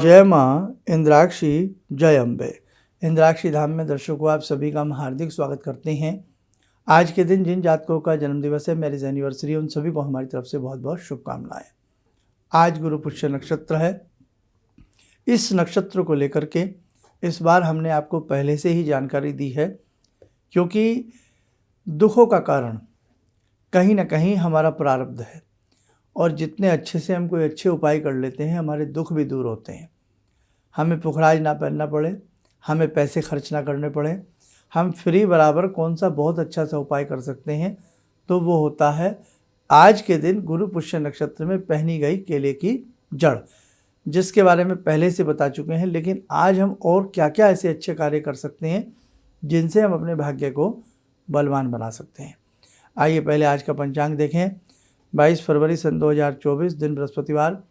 जय माँ इंद्राक्षी, जय अम्बे। इंद्राक्षी धाम में दर्शकों आप सभी का हम हार्दिक स्वागत करते हैं। आज के दिन जिन जातकों का जन्मदिवस है, मैरिज एनिवर्सरी है, उन सभी को हमारी तरफ से बहुत बहुत शुभकामनाएं। आज गुरु पुष्य नक्षत्र है। इस नक्षत्र को लेकर के इस बार हमने आपको पहले से ही जानकारी दी है, क्योंकि दुखों का कारण कहीं ना कहीं हमारा प्रारब्ध है, और जितने अच्छे से हम कोई अच्छे उपाय कर लेते हैं, हमारे दुख भी दूर होते हैं। हमें पुखराज ना पहनना पड़े, हमें पैसे खर्च ना करने पड़े, हम फ्री बराबर कौन सा बहुत अच्छा सा उपाय कर सकते हैं, तो वो होता है आज के दिन गुरु पुष्य नक्षत्र में पहनी गई केले की जड़, जिसके बारे में पहले से बता चुके हैं। लेकिन आज हम और क्या क्या ऐसे अच्छे कार्य कर सकते हैं जिनसे हम अपने भाग्य को बलवान बना सकते हैं। आइए पहले आज का पंचांग देखें। 22 फरवरी सन 2024, दिन बृहस्पतिवार,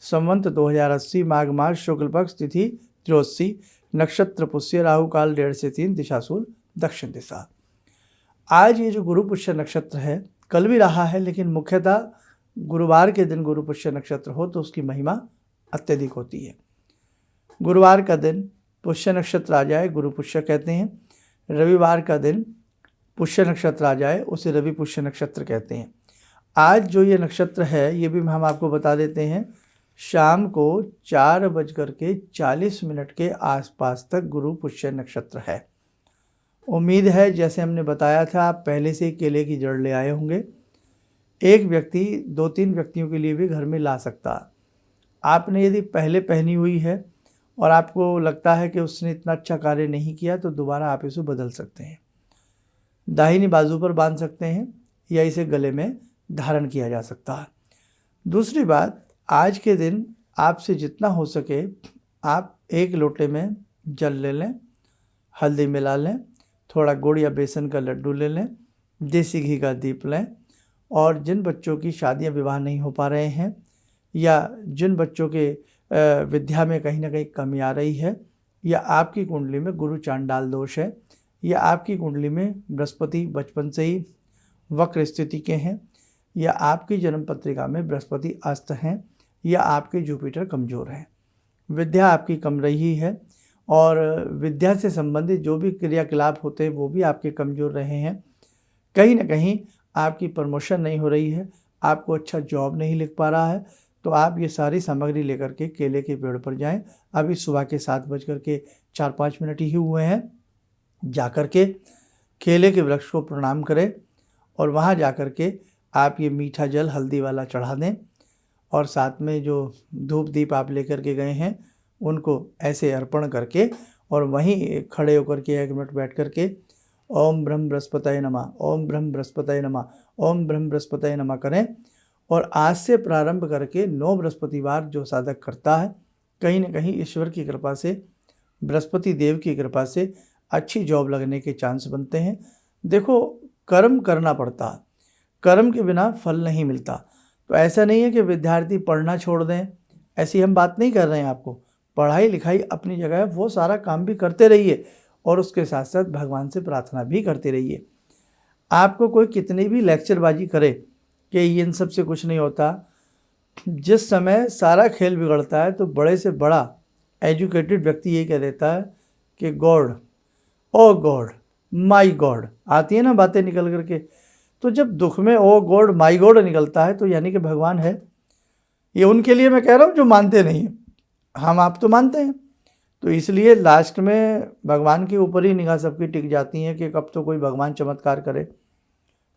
संवंत 2080, माघ मास, शुक्ल पक्ष, तिथि त्रयोदशी, नक्षत्र पुष्य, राहु काल 1:30 से 3, दिशाशूल दक्षिण दिशा। आज ये जो गुरु पुष्य नक्षत्र है, कल भी रहा है, लेकिन मुख्यतः गुरुवार के दिन गुरु पुष्य नक्षत्र हो तो उसकी महिमा अत्यधिक होती है। गुरुवार का दिन पुष्य नक्षत्र आ जाए, गुरु पुष्य कहते हैं। रविवार का दिन पुष्य नक्षत्र आ जाए, उसे रवि पुष्य नक्षत्र कहते हैं। आज जो ये नक्षत्र है, ये भी हम आपको बता देते हैं, शाम को 4:40 के आसपास तक गुरु पुष्य नक्षत्र है। उम्मीद है जैसे हमने बताया था, आप पहले से केले की जड़ ले आए होंगे। एक व्यक्ति 2-3 व्यक्तियों के लिए भी घर में ला सकता। आपने यदि पहले पहनी हुई है और आपको लगता है कि उसने इतना अच्छा कार्य नहीं किया, तो दोबारा आप इसे बदल सकते हैं। दाहिनी बाजू पर बांध सकते हैं या इसे गले में धारण किया जा सकता है। दूसरी बात, आज के दिन आपसे जितना हो सके आप 1 लोटे में जल ले लें, हल्दी मिला लें, थोड़ा गुड़ या बेसन का लड्डू ले लें, देसी घी का दीप लें, और जिन बच्चों की शादियां विवाह नहीं हो पा रहे हैं, या जिन बच्चों के विद्या में कहीं ना कहीं कमी आ रही है, या आपकी कुंडली में गुरु चांडाल दोष है, या आपकी कुंडली में बृहस्पति बचपन से ही वक्र स्थिति के हैं, या आपकी जन्म पत्रिका में बृहस्पति अस्त हैं, या आपके जुपिटर कमज़ोर हैं, विद्या आपकी कम रही है, और विद्या से संबंधित जो भी क्रियाकलाप होते हैं वो भी आपके कमज़ोर रहे हैं, कहीं ना कहीं आपकी प्रमोशन नहीं हो रही है, आपको अच्छा जॉब नहीं लिख पा रहा है, तो आप ये सारी सामग्री लेकर के केले के पेड़ पर जाएं। अभी सुबह के 7:04 ही हुए हैं। जाकर के केले के वृक्ष को प्रणाम करें, और वहाँ जाकर के आप ये मीठा जल हल्दी वाला चढ़ा दें, और साथ में जो धूप दीप आप लेकर के गए हैं उनको ऐसे अर्पण करके, और वहीं खड़े होकर के 1 मिनट बैठ कर के ओम ब्रह्म बृहस्पतये नमः, ओम ब्रह्म बृहस्पतये नमः, ओम ब्रह्म बृहस्पतये नमः करें। और आज से प्रारंभ करके 9 बृहस्पतिवार जो साधक करता है, कहीं ना कहीं ईश्वर की कृपा से, बृहस्पति देव की कृपा से अच्छी जॉब लगने के चांस बनते हैं। देखो, कर्म करना पड़ता है, कर्म के बिना फल नहीं मिलता। तो ऐसा नहीं है कि विद्यार्थी पढ़ना छोड़ दें, ऐसी हम बात नहीं कर रहे हैं। आपको पढ़ाई लिखाई अपनी जगह है, वो सारा काम भी करते रहिए, और उसके साथ साथ भगवान से प्रार्थना भी करते रहिए। आपको कोई कितनी भी लेक्चरबाजी करे कि इन सब से कुछ नहीं होता, जिस समय सारा खेल बिगड़ता है तो बड़े से बड़ा एजुकेटेड व्यक्ति ये कह देता है कि गॉड, ओ गॉड, माई गॉड, आती है ना बातें निकल करके। तो जब दुख में ओ गॉड, माई गॉड निकलता है, तो यानी कि भगवान है। ये उनके लिए मैं कह रहा हूँ जो मानते नहीं हैं, हम आप तो मानते हैं। तो इसलिए लास्ट में भगवान के ऊपर ही निगाह सबकी टिक जाती है कि कब तो कोई भगवान चमत्कार करे।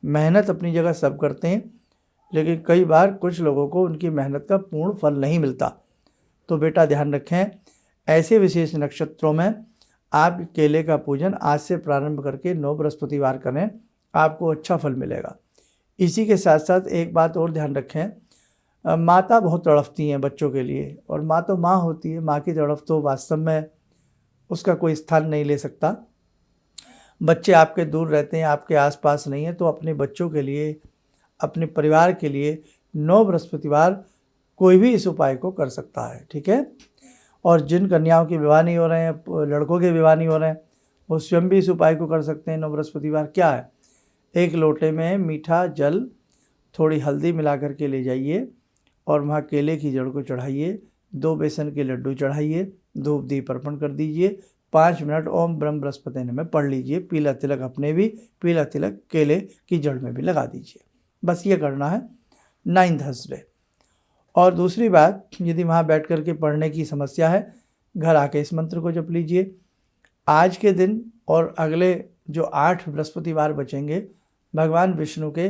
मेहनत अपनी जगह सब करते हैं, लेकिन कई बार कुछ लोगों को उनकी मेहनत का पूर्ण फल नहीं मिलता। तो बेटा ध्यान रखें, ऐसे विशेष नक्षत्रों में आप केले का पूजन आज से प्रारंभ करके 9 बृहस्पतिवार करें, आपको अच्छा फल मिलेगा। इसी के साथ साथ एक बात और ध्यान रखें, माता बहुत तड़पती हैं बच्चों के लिए, और माँ तो माँ होती है, माँ की तड़प तो वास्तव में उसका कोई स्थान नहीं ले सकता। बच्चे आपके दूर रहते हैं, आपके आसपास नहीं है, तो अपने बच्चों के लिए, अपने परिवार के लिए 9 बृहस्पतिवार कोई भी इस उपाय को कर सकता है, ठीक है। और जिन कन्याओं के विवाह नहीं हो रहे हैं, लड़कों के विवाह नहीं हो रहे हैं, वो स्वयं भी इस उपाय को कर सकते हैं 9 बृहस्पतिवार। क्या है, 1 लोटे में मीठा जल, थोड़ी हल्दी मिला करके ले जाइए, और वहाँ केले की जड़ को चढ़ाइए, 2 बेसन के लड्डू चढ़ाइए, धूप दीप अर्पण कर दीजिए, 5 मिनट ओम ब्रह्म बृहस्पति नमः पढ़ लीजिए, पीला तिलक अपने भी, पीला तिलक केले की जड़ में भी लगा दीजिए। बस ये करना है 9 थर्सडे। और दूसरी बात, यदि वहाँ बैठ कर के पढ़ने की समस्या है, घर आके इस मंत्र को जप लीजिए। आज के दिन और अगले जो 8 बृहस्पतिवार बचेंगे, भगवान विष्णु के,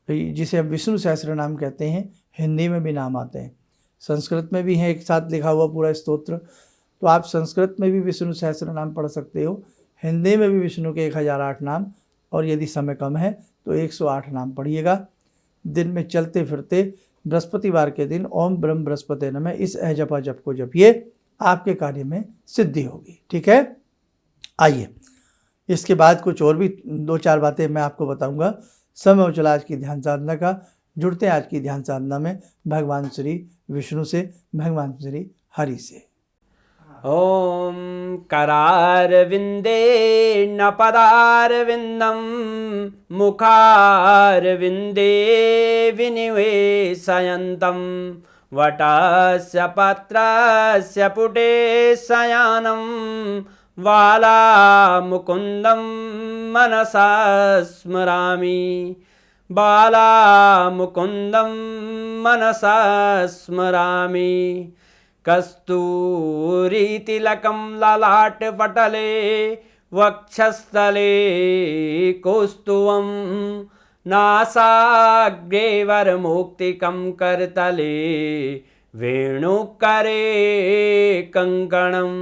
जिसे हम विष्णु सहस्त्र नाम कहते हैं, हिंदी में भी नाम आते हैं, संस्कृत में भी है एक साथ लिखा हुआ पूरा स्तोत्र, तो आप संस्कृत में भी विष्णु सहस्त्र नाम पढ़ सकते हो, हिंदी में भी विष्णु के 1008 नाम, और यदि समय कम है तो 108 नाम पढ़िएगा। दिन में चलते फिरते बृहस्पतिवार के दिन ओम ब्रह्म बृहस्पति नमः इस अजपा जप को जपिए, आपके कार्य में सिद्धि होगी। ठीक है, आइए इसके बाद कुछ और भी 2-4 बातें मैं आपको बताऊंगा। समय हो चला आज की ध्यान साधना का। जुड़ते हैं आज की ध्यान साधना में भगवान श्री विष्णु से, भगवान श्री हरि से। ॐ करारविन्दे न पदारविन्दं मुखारविन्दे विनिवेशयन्तं वटस्य पत्रस्य पुटे शयानं बालामुकुन्दं मनसा स्मरामि, बालामुकुन्दं मनसा स्मरामि। कस्तूरीतिलकं ललाटपटले वक्षस्थले कौस्तुभं नासाग्रे वरमुक्तिकं करतले वेणुकरे कङ्कणं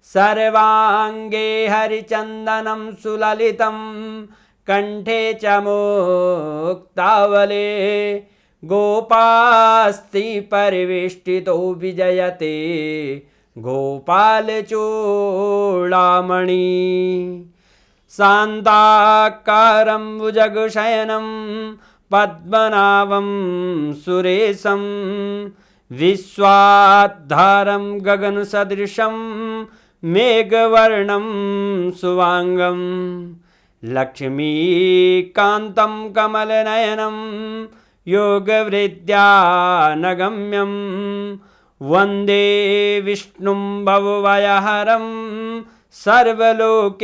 सर्वाङ्गे हरिचन्दनं सुललितं कंठे च मुक्तावले गोपास्ति परिवेष्टितो विजयते गोपालचूडामणि शान्ताकारं भुजगशयनं पद्मनाभं सुरेशं विश्वाधारं गगनसदृशं मेघवर्णं शुभांगं लक्ष्मीकान्तं कमलनयनं योगवृद्ध्यानगम्यं वन्दे विष्णुं भवभयहरं सर्वलोकैकनाथं।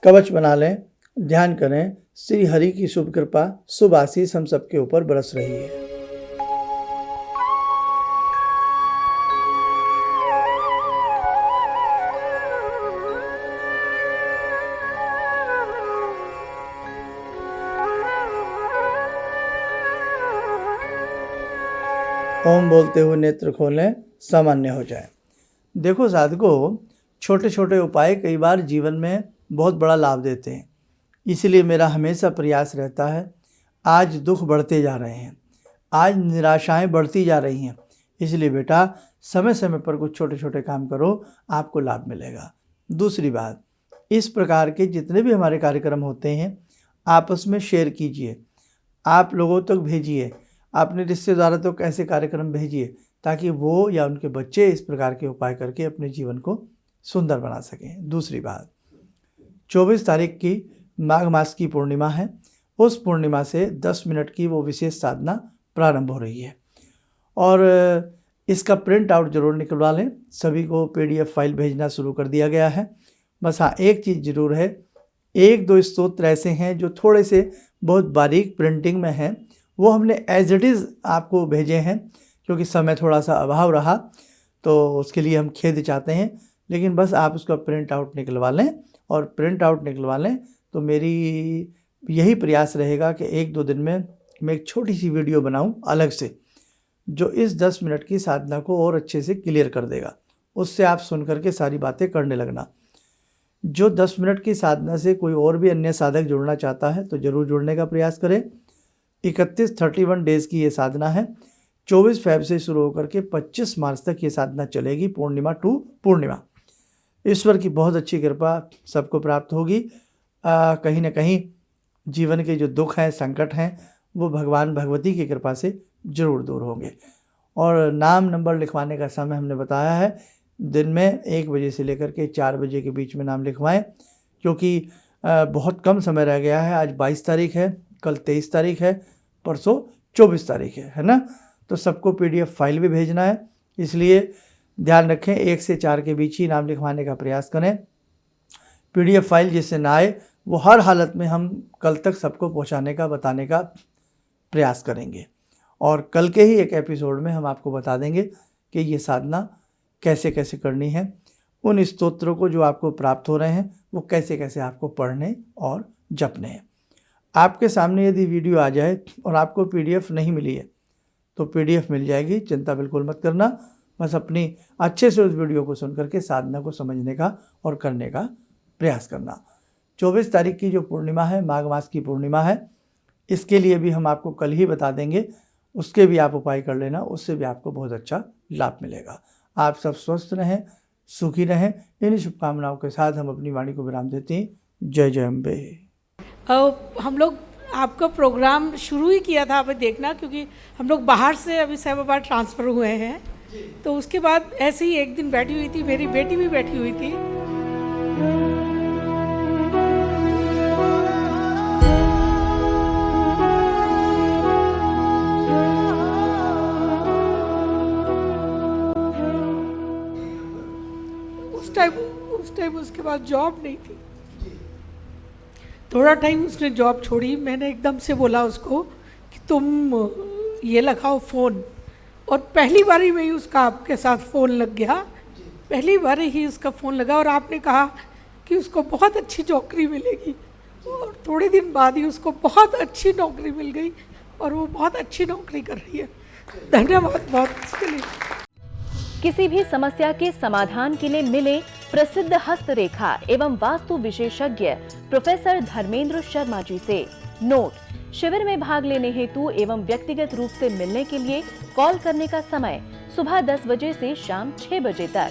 कवच बना लें, ध्यान करें, श्री हरि की शुभ कृपा, शुभ आशीष हम सबके ऊपर बरस रही है। ओम बोलते हुए नेत्र खोलें, सामान्य हो जाए। देखो साधकों, छोटे छोटे उपाय कई बार जीवन में बहुत बड़ा लाभ देते हैं, इसलिए मेरा हमेशा प्रयास रहता है। आज दुख बढ़ते जा रहे हैं, आज निराशाएं बढ़ती जा रही हैं, इसलिए बेटा समय समय पर कुछ छोटे छोटे काम करो, आपको लाभ मिलेगा। दूसरी बात, इस प्रकार के जितने भी हमारे कार्यक्रम होते हैं आपस में शेयर कीजिए, आप लोगों तक भेजिए, अपने रिश्तेदारों तक ऐसे कार्यक्रम भेजिए ताकि वो या उनके बच्चे इस प्रकार के उपाय करके अपने जीवन को सुंदर बना सकें। दूसरी बात, 24 तारीख की माघ मास की पूर्णिमा है, उस पूर्णिमा से 10 मिनट की वो विशेष साधना प्रारंभ हो रही है और इसका प्रिंट आउट जरूर निकलवा लें। सभी को PDF फाइल भेजना शुरू कर दिया गया है। बस हाँ, एक चीज़ ज़रूर है, 1-2 स्तोत्र ऐसे हैं जो थोड़े से बहुत बारीक प्रिंटिंग में हैं, वो हमने एज इट इज़ आपको भेजे हैं क्योंकि समय थोड़ा सा अभाव रहा, तो उसके लिए हम खेद चाहते हैं। लेकिन बस आप उसका प्रिंट आउट निकलवा लें, और प्रिंट आउट निकलवा लें तो मेरी यही प्रयास रहेगा कि 1-2 दिन में मैं एक छोटी सी वीडियो बनाऊं अलग से, जो इस 10 मिनट की साधना को और अच्छे से क्लियर कर देगा। उससे आप सुन करके सारी बातें करने लगना। जो 10 मिनट की साधना से कोई और भी अन्य साधक जुड़ना चाहता है तो ज़रूर जुड़ने का प्रयास करें। 31 डेज़ की ये साधना है। 24 फरवरी से शुरू होकर के 25 मार्च तक ये साधना चलेगी, पूर्णिमा टू पूर्णिमा। ईश्वर की बहुत अच्छी कृपा सबको प्राप्त होगी। कहीं ना कहीं जीवन के जो दुख हैं, संकट हैं, वो भगवान भगवती की कृपा से ज़रूर दूर होंगे। और नाम नंबर लिखवाने का समय हमने बताया है, दिन में 1 बजे से लेकर के 4 बजे के बीच में नाम लिखवाएं, क्योंकि बहुत कम समय रह गया है। आज 22 तारीख है, कल 23 तारीख है, परसों 24 तारीख है ना। तो सबको PDF फाइल भी भेजना है, इसलिए ध्यान रखें 1 से 4 के बीच ही नाम लिखवाने का प्रयास करें। PDF फाइल जिससे ना आए वो हर हालत में हम कल तक सबको पहुंचाने का बताने का प्रयास करेंगे, और कल के ही एक एपिसोड में हम आपको बता देंगे कि ये साधना कैसे कैसे करनी है, उन स्तोत्रों को जो आपको प्राप्त हो रहे हैं वो कैसे कैसे आपको पढ़ने और जपने हैं। आपके सामने यदि वीडियो आ जाए और आपको PDF नहीं मिली है तो PDF मिल जाएगी, चिंता बिल्कुल मत करना। बस अपनी अच्छे से उस वीडियो को सुन करके साधना को समझने का और करने का प्रयास करना। 24 तारीख की जो पूर्णिमा है, माघ मास की पूर्णिमा है, इसके लिए भी हम आपको कल ही बता देंगे, उसके भी आप उपाय कर लेना, उससे भी आपको बहुत अच्छा लाभ मिलेगा। आप सब स्वस्थ रहें, सुखी रहें। इन्हीं शुभकामनाओं के साथ हम अपनी वाणी को विराम देते हैं। जय जय अम्बे। हम लोग आपका प्रोग्राम शुरू ही किया था, अभी देखना, क्योंकि हम लोग बाहर से अभी साहिबाबाद ट्रांसफ़र हुए हैं, तो उसके बाद ऐसे ही एक दिन बैठी हुई थी, मेरी बेटी भी बैठी हुई थी। उस टाइम उसके बाद जॉब नहीं थी। थोड़ा टाइम उसने जॉब छोड़ी, मैंने एकदम से बोला उसको कि तुम ये लगाओ फ़ोन, और पहली बार ही में ही उसका आपके साथ फ़ोन लग गया। पहली बार ही उसका फ़ोन लगा और आपने कहा कि उसको बहुत अच्छी नौकरी मिलेगी, और थोड़े दिन बाद ही उसको बहुत अच्छी नौकरी मिल गई और वो बहुत अच्छी नौकरी कर रही है। धन्यवाद बहुत इसके लिए। किसी भी समस्या के समाधान के लिए मिले प्रसिद्ध हस्तरेखा एवं वास्तु विशेषज्ञ प्रोफेसर धर्मेंद्र शर्मा जी से। नोट: शिविर में भाग लेने हेतु एवं व्यक्तिगत रूप से मिलने के लिए कॉल करने का समय सुबह 10 बजे से शाम 6 बजे तक।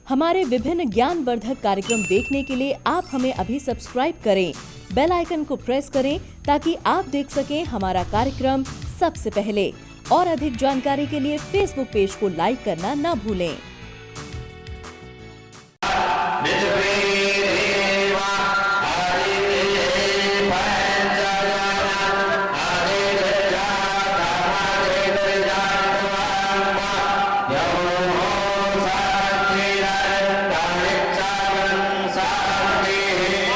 हमारे विभिन्न ज्ञानवर्धक कार्यक्रम देखने के लिए आप हमें अभी सब्सक्राइब करें, बेल आइकन को प्रेस करें ताकि आप देख सकें हमारा कार्यक्रम सबसे पहले। और अधिक जानकारी के लिए फेसबुक पेज को लाइक करना न भूलें।